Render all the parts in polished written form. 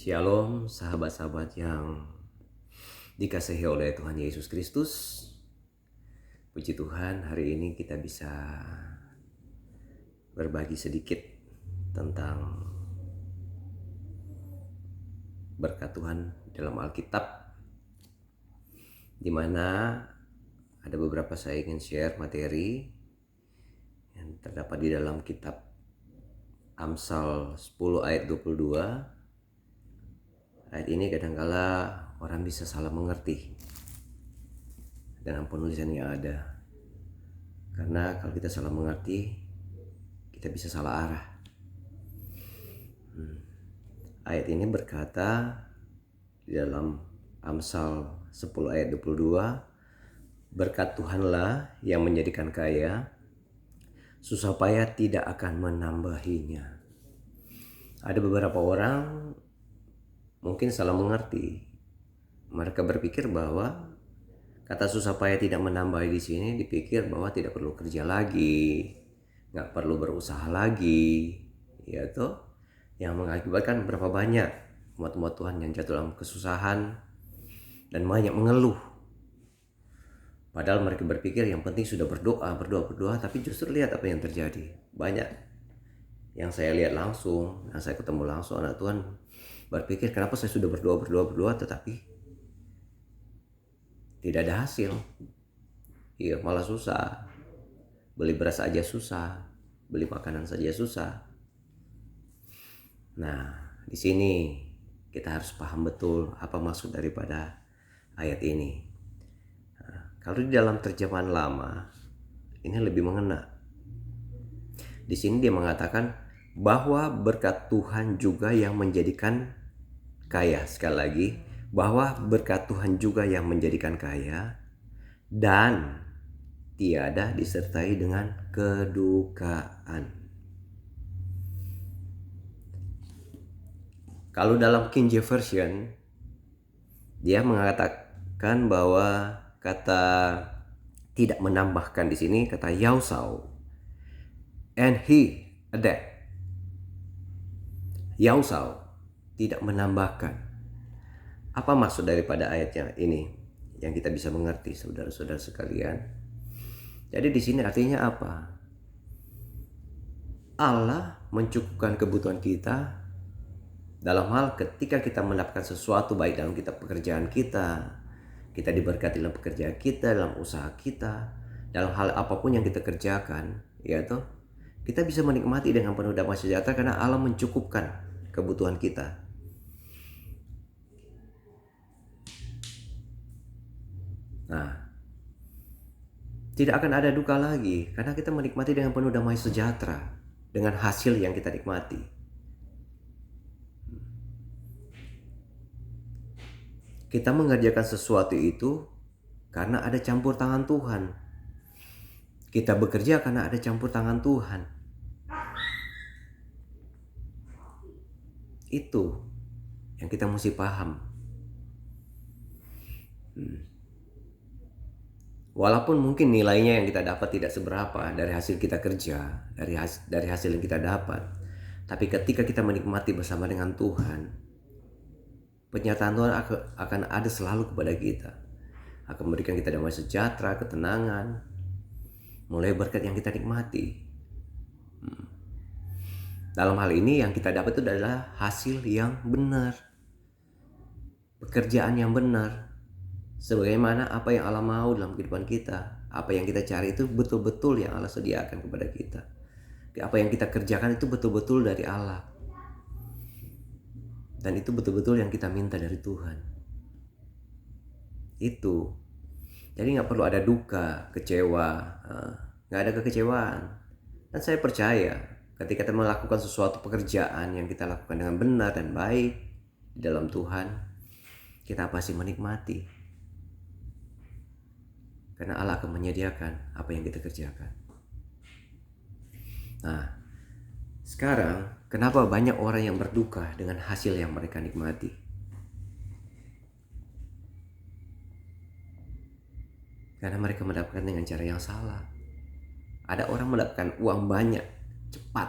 Shalom sahabat-sahabat yang dikasihi oleh Tuhan Yesus Kristus. Puji Tuhan, hari ini kita bisa berbagi sedikit tentang berkat Tuhan dalam Alkitab, di mana ada beberapa saya ingin share materi yang terdapat di dalam kitab Amsal 10 ayat 22. Ayat ini kadangkala orang bisa salah mengerti dengan penulisan yang ada. Karena kalau kita salah mengerti, kita bisa salah arah. Ayat ini berkata di dalam Amsal 10 ayat 22, berkat Tuhanlah yang menjadikan kaya, susah payah tidak akan menambahinya. Ada beberapa orang mungkin salah mengerti. Mereka berpikir bahwa kata susah payah tidak menambah di sini dipikir bahwa tidak perlu kerja lagi, nggak perlu berusaha lagi, ya toh, yang mengakibatkan berapa banyak umat-umat Tuhan yang jatuh dalam kesusahan dan banyak mengeluh. Padahal mereka berpikir yang penting sudah berdoa, tapi justru lihat apa yang terjadi. Banyak yang saya lihat langsung, yang saya ketemu langsung anak Tuhan berpikir kenapa saya sudah berdoa tetapi tidak ada hasil. Iya, malah susah. Beli beras aja susah, beli makanan saja susah. Nah, di sini kita harus paham betul apa maksud daripada ayat ini. Nah, kalau di dalam terjemahan lama ini lebih mengena. Di sini dia mengatakan bahwa berkat Tuhan juga yang menjadikan kaya. Sekali lagi, bahwa berkat Tuhan juga yang menjadikan kaya dan tiada disertai dengan kedukaan. Kalau dalam King James Version, dia mengatakan bahwa kata tidak menambahkan di sini kata yausau, and he added. Yausau, tidak menambahkan. Apa maksud daripada ayatnya ini yang kita bisa mengerti, saudara-saudara sekalian? Jadi di sini artinya apa? Allah mencukupkan kebutuhan kita dalam hal ketika kita mendapatkan sesuatu, baik dalam pekerjaan kita diberkati dalam pekerjaan kita, dalam usaha kita, dalam hal apapun yang kita kerjakan, yaitu kita bisa menikmati dengan penuh damai sejahtera karena Allah mencukupkan kebutuhan kita. Nah, tidak akan ada duka lagi karena kita menikmati dengan penuh damai sejahtera dengan hasil yang kita nikmati. Kita mengerjakan sesuatu itu karena ada campur tangan Tuhan. Kita bekerja karena ada campur tangan Tuhan. Itu yang kita mesti paham. Walaupun mungkin nilainya yang kita dapat tidak seberapa dari hasil kita kerja, dari hasil yang kita dapat, tapi ketika kita menikmati bersama dengan Tuhan, penyertaan Tuhan akan ada selalu kepada kita, akan memberikan kita damai sejahtera, ketenangan, mulai berkat yang kita nikmati. Dalam hal ini yang kita dapat itu adalah hasil yang benar, pekerjaan yang benar, sebagaimana apa yang Allah mau dalam kehidupan kita. Apa yang kita cari itu betul-betul yang Allah sediakan kepada kita. Apa yang kita kerjakan itu betul-betul dari Allah, dan itu betul-betul yang kita minta dari Tuhan. Itu jadi gak perlu ada duka, kecewa, gak ada kekecewaan. Dan saya percaya ketika kita melakukan sesuatu pekerjaan yang kita lakukan dengan benar dan baik di dalam Tuhan, kita pasti menikmati, karena Allah akan menyediakan apa yang kita kerjakan. Nah, sekarang kenapa banyak orang yang berduka dengan hasil yang mereka nikmati? Karena mereka mendapatkan dengan cara yang salah. Ada orang mendapatkan uang banyak, cepat.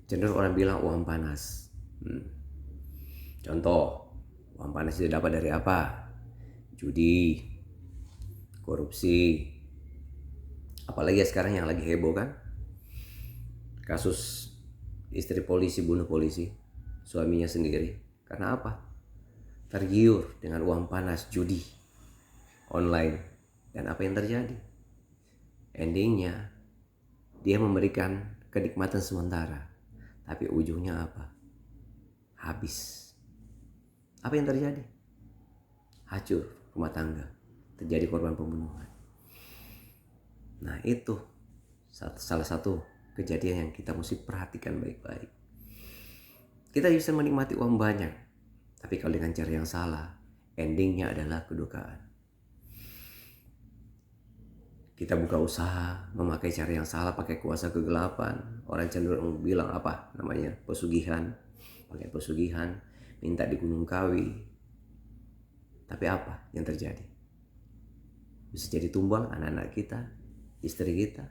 Cenderung orang bilang uang panas. Contoh, uang panas itu dapat dari apa? Judi, korupsi, apalagi ya sekarang yang lagi heboh kan, kasus istri polisi bunuh polisi, suaminya sendiri. Karena apa? Tergiur dengan uang panas judi online. Dan apa yang terjadi? Endingnya dia memberikan kenikmatan sementara, tapi ujungnya apa? Habis. Apa yang terjadi? Hancur rumah tangga, terjadi korban pembunuhan. Nah, itu salah satu kejadian yang kita mesti perhatikan baik-baik. Kita bisa menikmati uang banyak, tapi kalau dengan cara yang salah, endingnya adalah kedukaan. Kita buka usaha memakai cara yang salah, pakai kuasa kegelapan. Orang cenderung bilang apa namanya? Pesugihan. Pakai pesugihan, minta di Gunung Kawi. Tapi apa yang terjadi? Bisa jadi tumbal anak-anak kita, istri kita,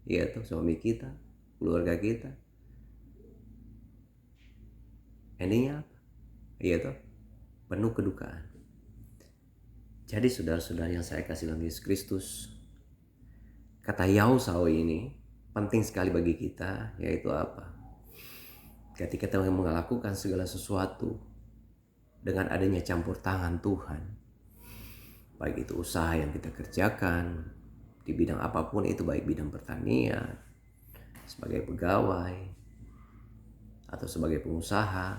iya tuh, suami kita, keluarga kita. Endingnya apa? Iya tuh, penuh kedukaan. Jadi saudara-saudara yang saya kasih dalam Yesus Kristus, kata Yausau ini penting sekali bagi kita, yaitu apa? Ketika kita melakukan segala sesuatu dengan adanya campur tangan Tuhan, baik itu usaha yang kita kerjakan di bidang apapun itu, baik bidang pertanian, sebagai pegawai atau sebagai pengusaha,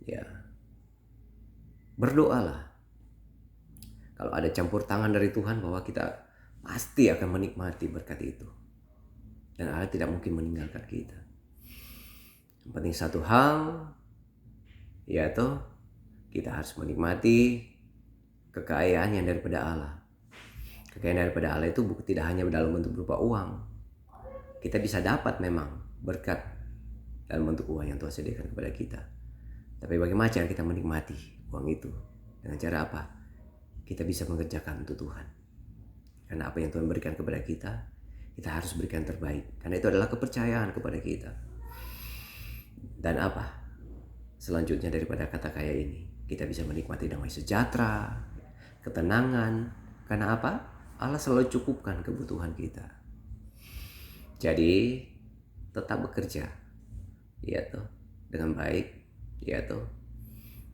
ya berdoalah kalau ada campur tangan dari Tuhan bahwa kita pasti akan menikmati berkat itu, dan Allah tidak mungkin meninggalkan kita. Yang penting satu hal, yaitu kita harus menikmati kekayaan yang daripada Allah. Kekayaan daripada Allah itu tidak hanya dalam bentuk berupa uang. Kita bisa dapat memang berkat dalam bentuk uang yang Tuhan sediakan kepada kita. Tapi bagaimana cara kita menikmati uang itu? Dengan cara apa? Kita bisa mengerjakan untuk Tuhan. Karena apa yang Tuhan berikan kepada kita, kita harus berikan terbaik. Karena itu adalah kepercayaan kepada kita. Dan apa? Selanjutnya daripada kata kaya ini, kita bisa menikmati damai sejahtera, ketenangan. Karena apa? Allah selalu cukupkan kebutuhan kita. Jadi tetap bekerja, ya toh, dengan baik, ya toh.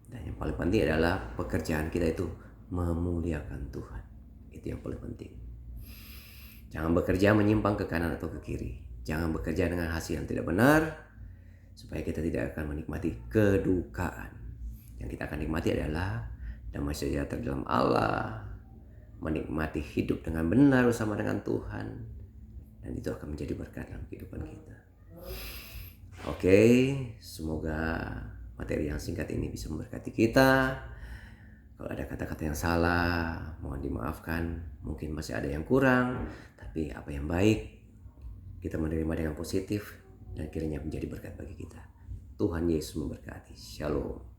Dan yang paling penting adalah pekerjaan kita itu memuliakan Tuhan. Itu yang paling penting. Jangan bekerja menyimpang ke kanan atau ke kiri. Jangan bekerja dengan hasil yang tidak benar, supaya kita tidak akan menikmati kedukaan. Yang kita akan nikmati adalah damai sejahtera dalam Allah, menikmati hidup dengan benar bersama dengan Tuhan, dan itu akan menjadi berkat dalam kehidupan kita. Oke, semoga materi yang singkat ini bisa memberkati kita. Kalau ada kata-kata yang salah, mohon dimaafkan. Mungkin masih ada yang kurang, tapi apa yang baik kita menerima dengan positif, dan kiranya menjadi berkat bagi kita. Tuhan Yesus memberkati. Shalom.